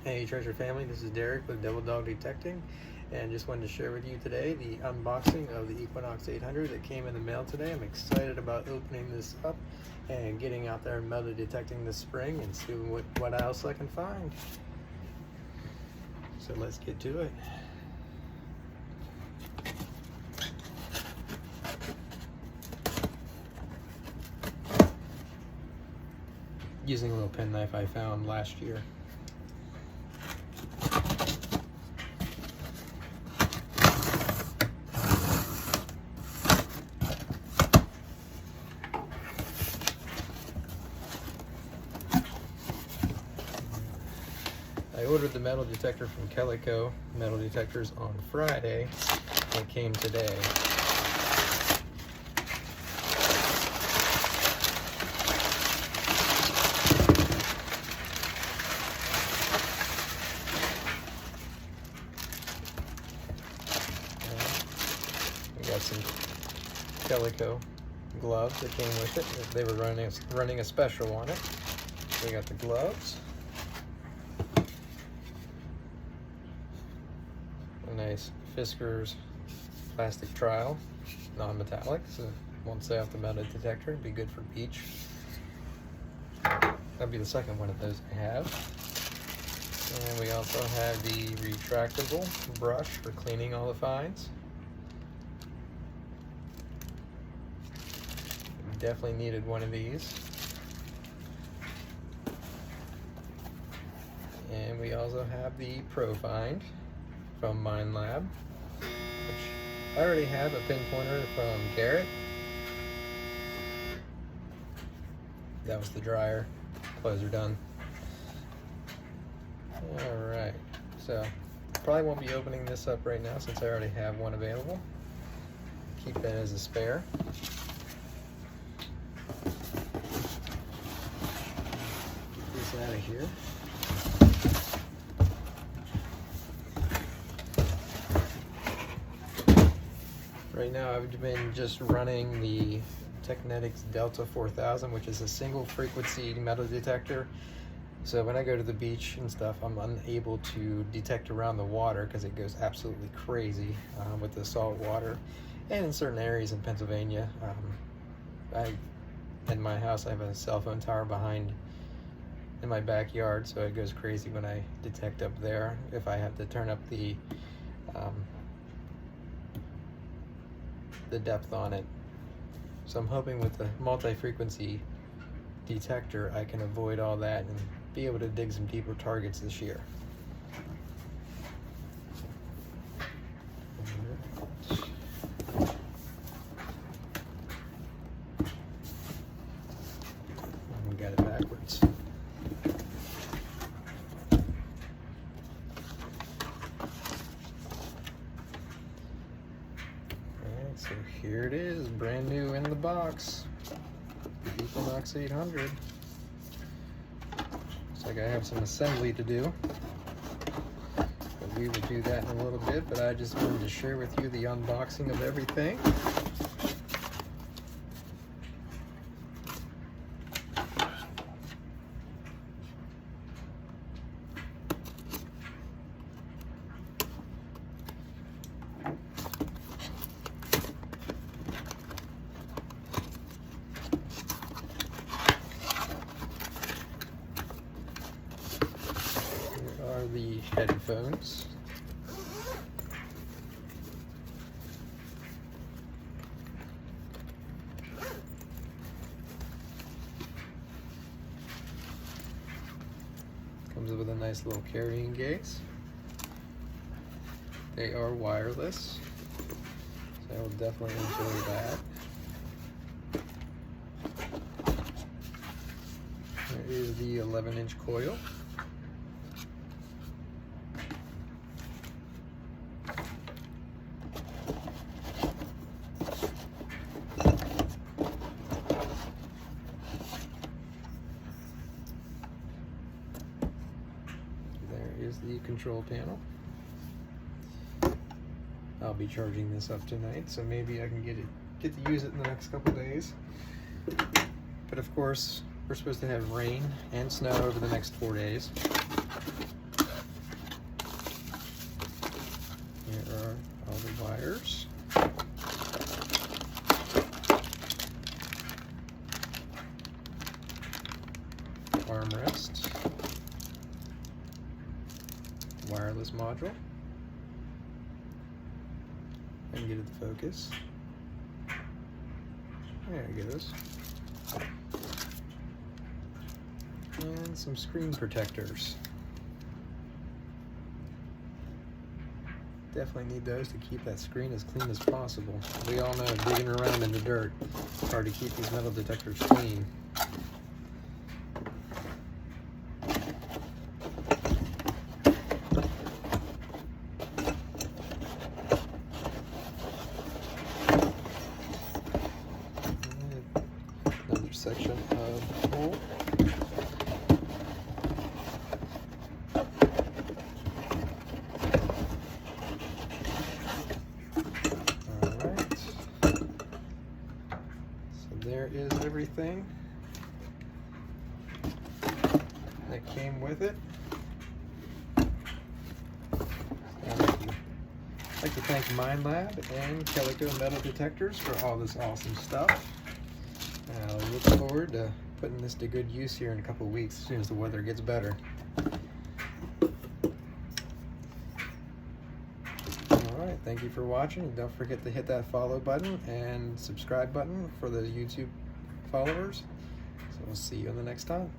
Hey treasure family, this is Derek with Devil Dog Detecting, and just wanted to share with you today the unboxing of the Equinox 800 that came in the mail today. I'm excited about opening this up and getting out there and metal detecting this spring and seeing what else I can find. So let's get to it. Using a little penknife I found last year. I ordered the metal detector from Calico Metal Detectors on Friday. It came today. We got some Calico gloves that came with it. They were running a special on it. We got the gloves. A nice Fiskars plastic trowel, non-metallic, so it won't stay off the metal detector. It'd be good for beach. That'd be the second one of those I have. And we also have the retractable brush for cleaning all the finds. Definitely needed one of these. And we also have the Pro Find from Minelab, which I already have a pinpointer from Garrett. That was the dryer. Clothes are done. Alright, so probably won't be opening this up right now since I already have one available. Keep that as a spare. Get this out of here. Right now I've been just running the Technetics Delta 4000, which is a single frequency metal detector. So when I go to the beach and stuff, I'm unable to detect around the water because it goes absolutely crazy with the salt water. And in certain areas in Pennsylvania, in my house I have a cell phone tower behind in my backyard, so it goes crazy when I detect up there if I have to turn up the depth on it. So I'm hoping with the multi-frequency detector I can avoid all that and be able to dig some deeper targets this year. We got it backwards. So here it is, brand new in the box, the Equinox 800. Looks like I have some assembly to do, but we will do that in a little bit. But I just wanted to share with you the unboxing of everything. Are the headphones. Comes with a nice little carrying case. They are wireless, so I will definitely enjoy that. There is the 11-inch coil. Is the control panel. I'll be charging this up tonight, so maybe I can get to use it in the next couple days. But of course, we're supposed to have rain and snow over the next 4 days. wires, armrest, wireless module, and get it to focus. There it goes. And some screen protectors. Definitely need those to keep that screen as clean as possible. We all know digging around in the dirt, it's hard to keep these metal detectors clean. Another section of hole. There is everything that came with it. I'd like to thank Minelab and Calico Metal Detectors for all this awesome stuff. I look forward to putting this to good use here in a couple of weeks as soon as the weather gets better. Alright, thank you for watching, and don't forget to hit that follow button and subscribe button for the YouTube followers. So we'll see you in the next time.